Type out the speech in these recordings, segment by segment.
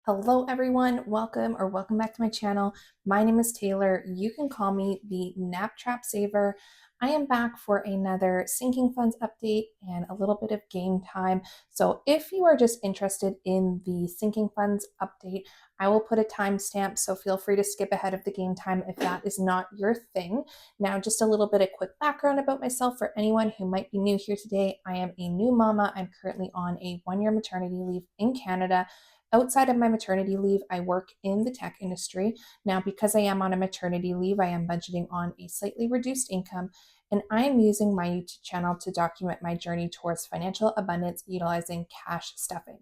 Hello everyone, welcome back to my channel. My name is Taylor. You can call me the Nap Trap Saver. I am back for another sinking funds update and a little bit of game time. So if you are just interested in the sinking funds update, I will put a timestamp, so feel free to skip ahead of the game time if that is not your thing. Now, just a little bit of quick background about myself for anyone who might be new here today. I am a new mama. I'm currently on a 1-year maternity leave in Canada. Outside of my maternity leave, I work in the tech industry. Now, because I am on a maternity leave, I am budgeting on a slightly reduced income, and I am using my YouTube channel to document my journey towards financial abundance utilizing cash stuffing.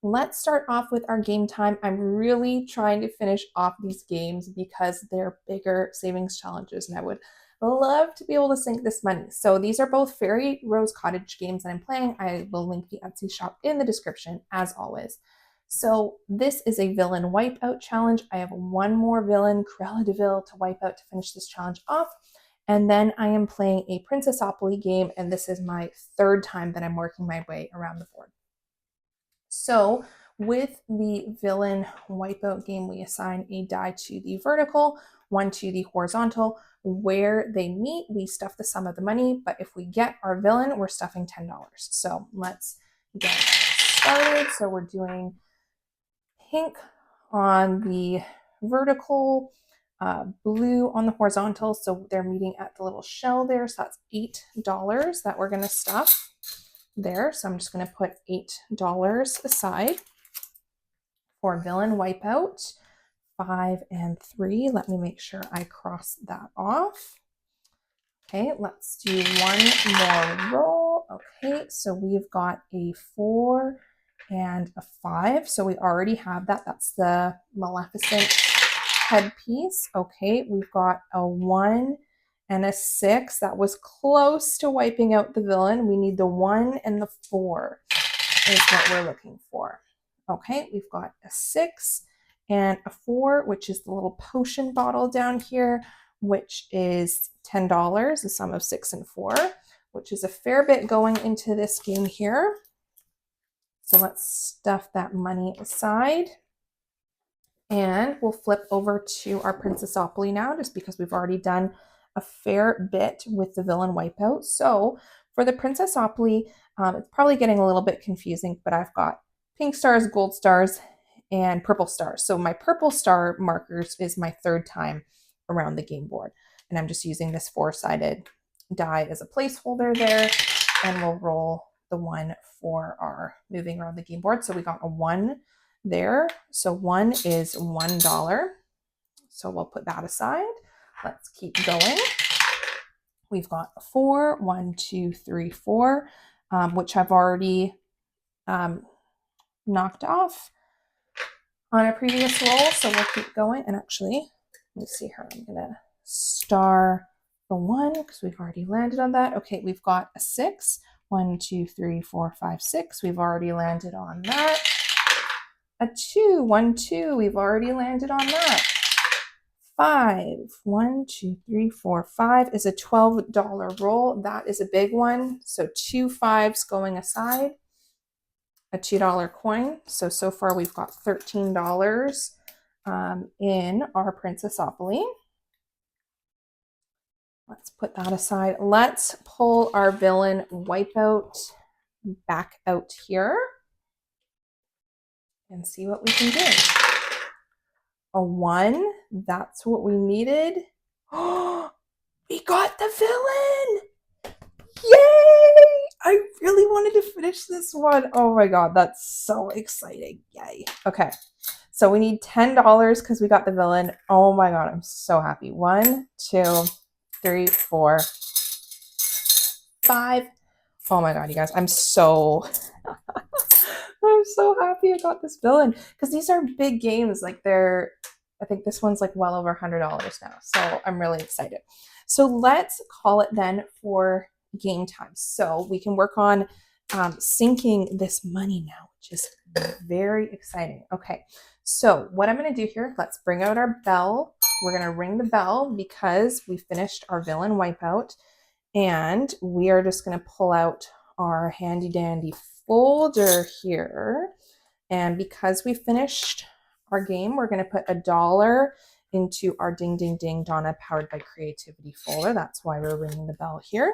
Let's start off with our game time. I'm really trying to finish off these games because they're bigger savings challenges, and I would love to be able to sink this money. So these are both Fairy Rose Cottage games that I'm playing. I will link the Etsy shop in the description as always. So this is a villain wipeout challenge. I have one more villain, Cruella de Vil, to wipe out to finish this challenge off. And then I am playing a Princessopoly game, and this is my third time that I'm working my way around the board. So with the villain wipeout game, we assign a die to the vertical, one to the horizontal. Where they meet, we stuff the sum of the money, but if we get our villain, we're stuffing $10. So let's get started. So we're doing pink on the vertical, blue on the horizontal. So they're meeting at the little shell there. So that's $8 that we're going to stuff there. So I'm just going to put $8 aside for villain wipeout. 5 and 3. Let me make sure I cross that off. Okay, let's do one more roll. Okay, so we've got a 4 and a 5. So we already have that. That's the Maleficent headpiece. Okay, we've got a 1 and a 6. That was close to wiping out the villain. We need the 1 and the 4 is what we're looking for. Okay, we've got a 6 and a 4, which is the little potion bottle down here, which is $10, the sum of 6 and 4, which is a fair bit going into this game here. So let's stuff that money aside. And we'll flip over to our Princessopoly now, just because we've already done a fair bit with the villain wipeout. So for the Princessopoly, it's probably getting a little bit confusing, but I've got pink stars, gold stars, and purple stars. So my purple star markers is my third time around the game board. And I'm just using this 4-sided die as a placeholder there. And we'll roll the 1 for our moving around the game board. So we got a 1 there. So 1 is $1. So we'll put that aside. Let's keep going. We've got a 4, 1, 2, 3, 4, which I've already knocked off on a previous roll. So we'll keep going. And actually, let me see here. I'm going to star the 1 because we've already landed on that. Okay, we've got a 6. 1, 2, 3, 4, 5, 6. We've already landed on that. A 2, 1, 2. We've already landed on that. 5, 1, 2, 3, 4, 5 is a $12 roll. That is a big one. So 2 5s going aside. A $2 coin. So far we've got $13 in our Princessopoly. Let's put that aside. Let's pull our villain wipeout back out here and see what we can do. A 1, that's what we needed. Oh, we got the villain! Yay! I really wanted to finish this one. Oh my god, that's so exciting. Yay. Okay, so we need $10 because we got the villain. Oh my god, I'm so happy. 1, 2, 3, 4, 5. Oh my god, you guys, I'm so happy I got this villain because these are big games. Like I think this one's like well over $100 now. So I'm really excited. So let's call it then for game time. So we can work on sinking this money now, which is very exciting. Okay, so what I'm going to do here, let's bring out our bell. We're going to ring the bell because we finished our villain wipeout, and we are just going to pull out our handy dandy folder here. And because we finished our game, we're going to put $1 into our Ding Ding Ding Donna Powered by Creativity folder. That's why we're ringing the bell here.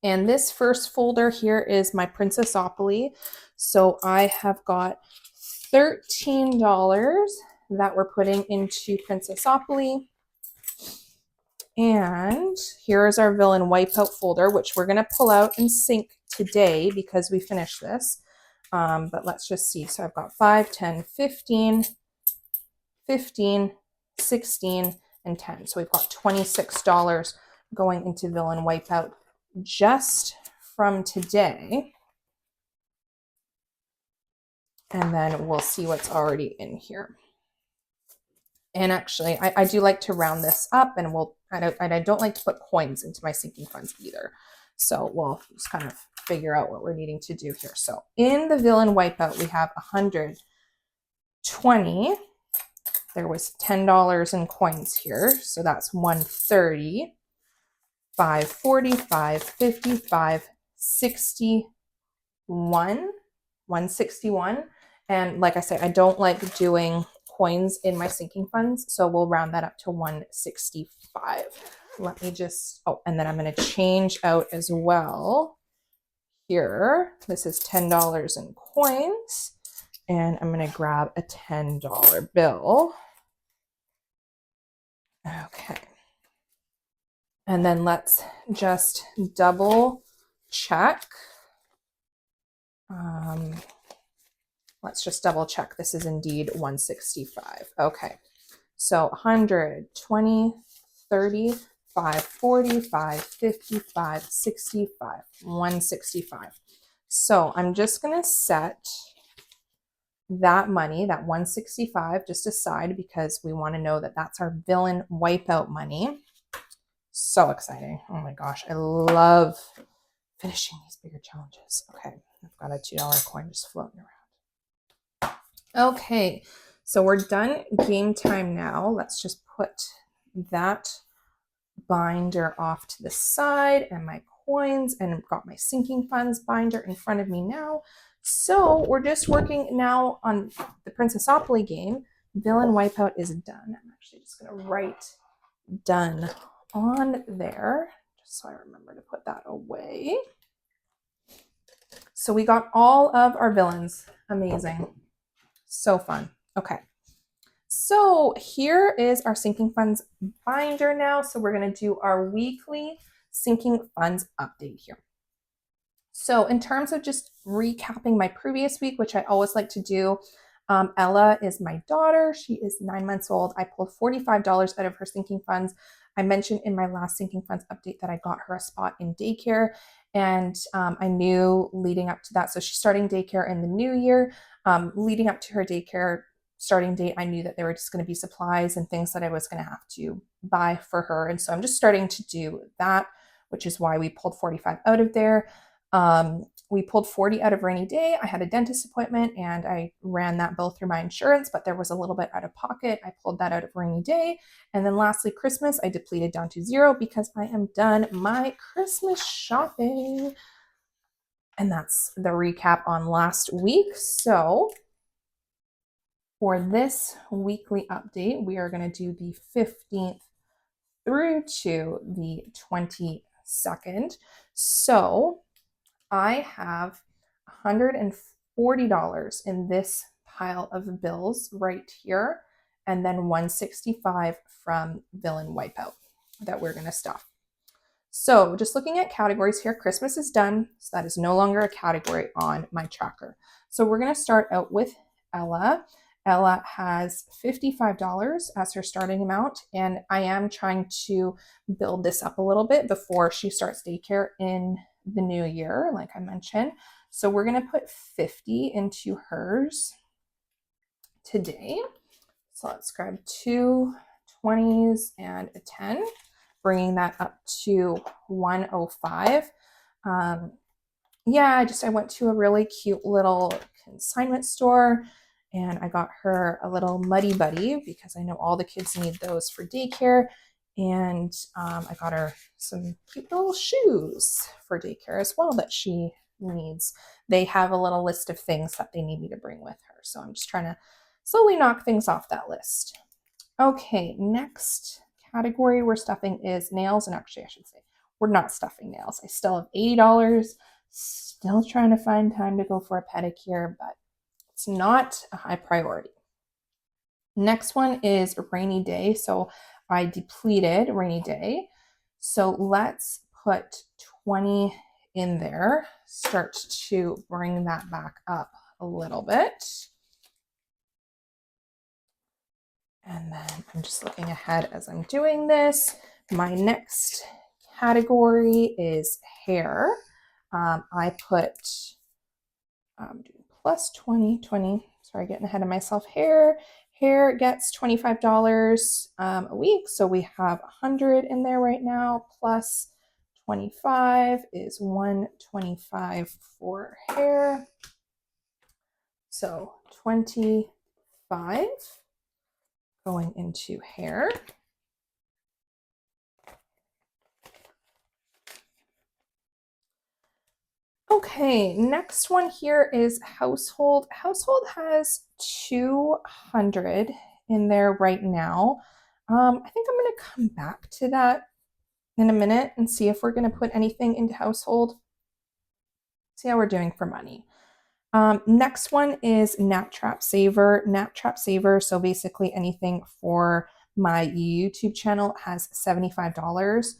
And this first folder here is my Princessopoly. So I have got $13 that we're putting into Princessopoly. And here is our villain wipeout folder, which we're going to pull out and sync today because we finished this. But let's just see. So I've got 5, 10, 15, 15, 16, and 10. So we've got $26 going into villain wipeout just from today. And then we'll see what's already in here. And actually, I do like to round this up, and I don't like to put coins into my sinking funds either. So we'll just kind of figure out what we're needing to do here. So in the villain wipeout, we have 120. There was $10 in coins here. So that's 130, 540, 555, 61, 161. And like I said, I don't like doing coins in my sinking funds, so we'll round that up to 165. Let me just, and then I'm going to change out as well here. This is $10 in coins, and I'm going to grab a $10 bill. Okay. And then let's just double check. Let's just double check. This is indeed 165. Okay. So 120, 30, 540, 555, 65, 165. So I'm just going to set that money, that 165, just aside because we want to know that that's our villain wipeout money. So exciting. Oh my gosh. I love finishing these bigger challenges. Okay. I've got a $2 coin just floating around. Okay, so we're done game time now. Let's just put that binder off to the side and my coins, and I've got my sinking funds binder in front of me now. So we're just working now on the Princessopoly game. Villain wipeout is done. I'm actually just going to write done on there just so I remember to put that away. So we got all of our villains. Amazing. So fun. Okay. So here is our sinking funds binder now. So we're going to do our weekly sinking funds update here. So in terms of just recapping my previous week, which I always like to do, Ella is my daughter. She is 9 months old. I pulled $45 out of her sinking funds. I mentioned in my last sinking funds update that I got her a spot in daycare, and I knew leading up to that. So she's starting daycare in the new year. Leading up to her daycare starting date, I knew that there were just going to be supplies and things that I was going to have to buy for her. And so I'm just starting to do that, which is why we pulled 45 out of there. We pulled 40 out of rainy day. I had a dentist appointment and I ran that bill through my insurance, but there was a little bit out of pocket. I pulled that out of rainy day. And then lastly, Christmas, I depleted down to 0 because I am done my Christmas shopping. And that's the recap on last week. So for this weekly update, we are going to do the 15th through to the 22nd. So I have $140 in this pile of bills right here, and then $165 from villain wipeout that we're going to stuff. So just looking at categories here, Christmas is done, so that is no longer a category on my tracker. So we're going to start out with Ella. Ella has $55 as her starting amount, and I am trying to build this up a little bit before she starts daycare in the new year, like I mentioned. So we're going to put 50 into hers today. So let's grab 2 20s and a 10, bringing that up to 105. Yeah, I went to a really cute little consignment store and I got her a little Muddy Buddy because I know all the kids need those for daycare. And I got her some cute little shoes for daycare as well that she needs. They have a little list of things that they need me to bring with her. So I'm just trying to slowly knock things off that list. Okay, next category we're stuffing is nails. And actually, I should say we're not stuffing nails. I still have $80. Still trying to find time to go for a pedicure, but it's not a high priority. Next one is rainy day. So I depleted rainy day. So let's put 20 in there. Start to bring that back up a little bit. And then I'm just looking ahead as I'm doing this. My next category is hair. I put plus 20, sorry, getting ahead of myself. Hair gets $25 a week. So we have 100 in there right now, plus 25 is 125 for hair. So 25 going into hair. Okay, next one here is household. Household has 200 in there right now. I think I'm going to come back to that in a minute and see if we're going to put anything into household. See how we're doing for money. Next one is Nap Trap Saver. Nap Trap Saver, so basically anything for my YouTube channel has $75.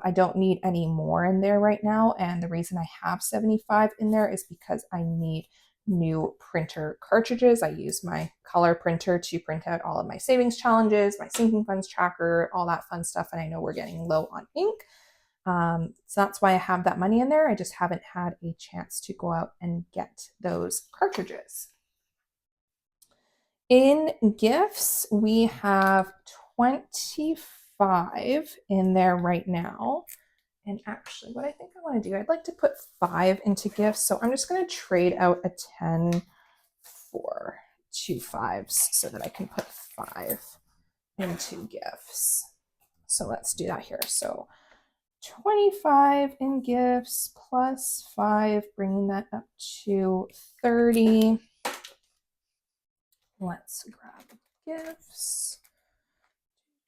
I don't need any more in there right now, and the reason I have 75 in there is because I need new printer cartridges. I use my color printer to print out all of my savings challenges, my sinking funds tracker, all that fun stuff, and I know we're getting low on ink. So that's why I have that money in there. I just haven't had a chance to go out and get those cartridges. In gifts, we have 25 in there right now. And actually, what I think I want to do, I'd like to put 5 into gifts. So I'm just going to trade out a 10 for 2 5s so that I can put 5 into gifts. So let's do that here. So 25 in gifts plus 5, bringing that up to 30. Let's grab gifts.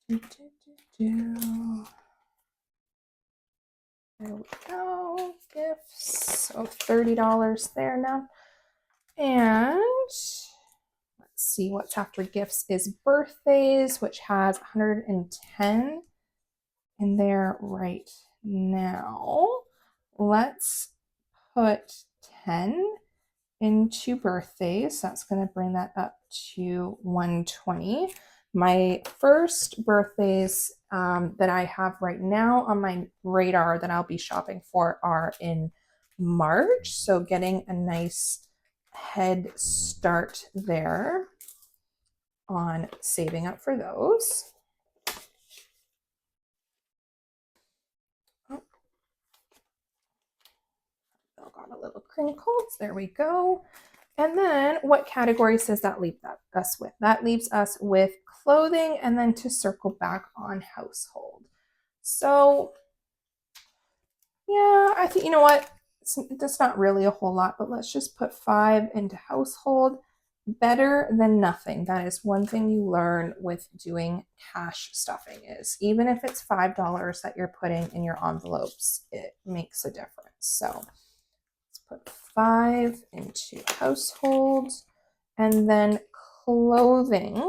There we go, gifts. So $30 there now. And let's see what's after gifts is birthdays, which has 110 in there right now. Let's put 10 into birthdays. That's going to bring that up to 120. My first birthdays that I have right now on my radar that I'll be shopping for are in March. So getting a nice head start there on saving up for those. Oh, Bill got a little crinkles. There we go. And then what category does that leave us with? That leaves us with clothing, and then to circle back on household. So yeah, I think, you know what? That's not really a whole lot, but let's just put 5 into household. Better than nothing. That is one thing you learn with doing cash stuffing is even if it's $5 that you're putting in your envelopes, it makes a difference. So let's put 5 into household, and then clothing.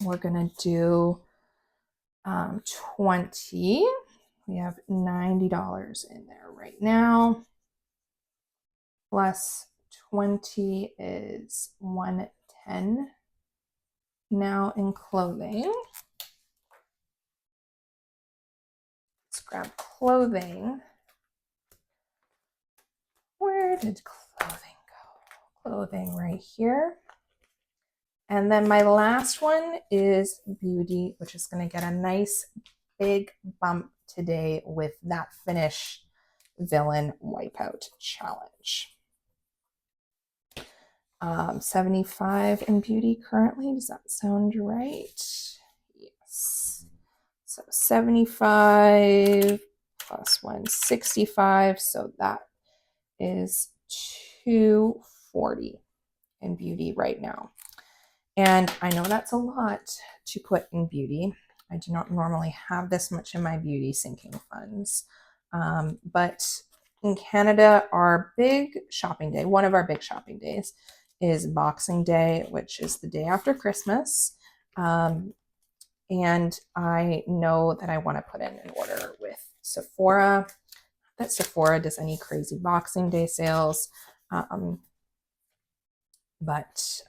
We're gonna do 20. We have $90 in there right now. Plus 20 is 110 now in clothing. Let's grab clothing. Where did clothing go? Clothing right here. And then my last one is beauty, which is going to get a nice big bump today with that Finish Villain Wipeout Challenge. 75 in beauty currently. Does that sound right? Yes. So 75 plus 165. So that is 240 in beauty right now. And I know that's a lot to put in beauty. I do not normally have this much in my beauty sinking funds. But in Canada, our big shopping day, one of our big shopping days, is Boxing Day, which is the day after Christmas. And I know that I want to put in an order with Sephora. That Sephora does any crazy Boxing Day sales. But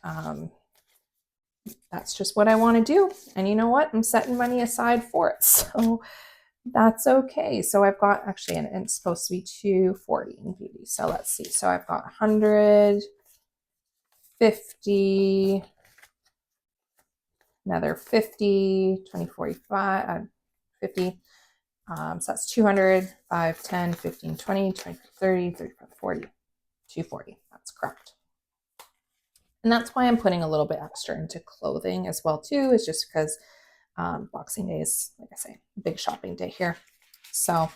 that's just what I want to do. And you know what? I'm setting money aside for it. So that's okay. So I've got actually, and it's supposed to be 240 in beauty. So let's see. So I've got 150, another 50, 20, 45, 50. So that's 200, 5, 10, 15, 20, 25, 30, 35, 40, 240. That's correct. And that's why I'm putting a little bit extra into clothing as well too, is just because Boxing Day is, like I say, big shopping day here. So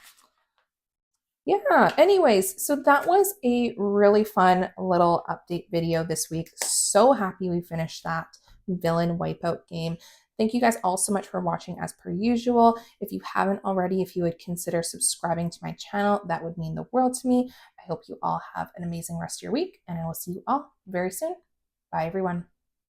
yeah, anyways, so that was a really fun little update video this week. So happy we finished that villain wipeout game. Thank you guys all so much for watching as per usual. If you haven't already, if you would consider subscribing to my channel, that would mean the world to me. I hope you all have an amazing rest of your week, and I will see you all very soon. Bye, everyone.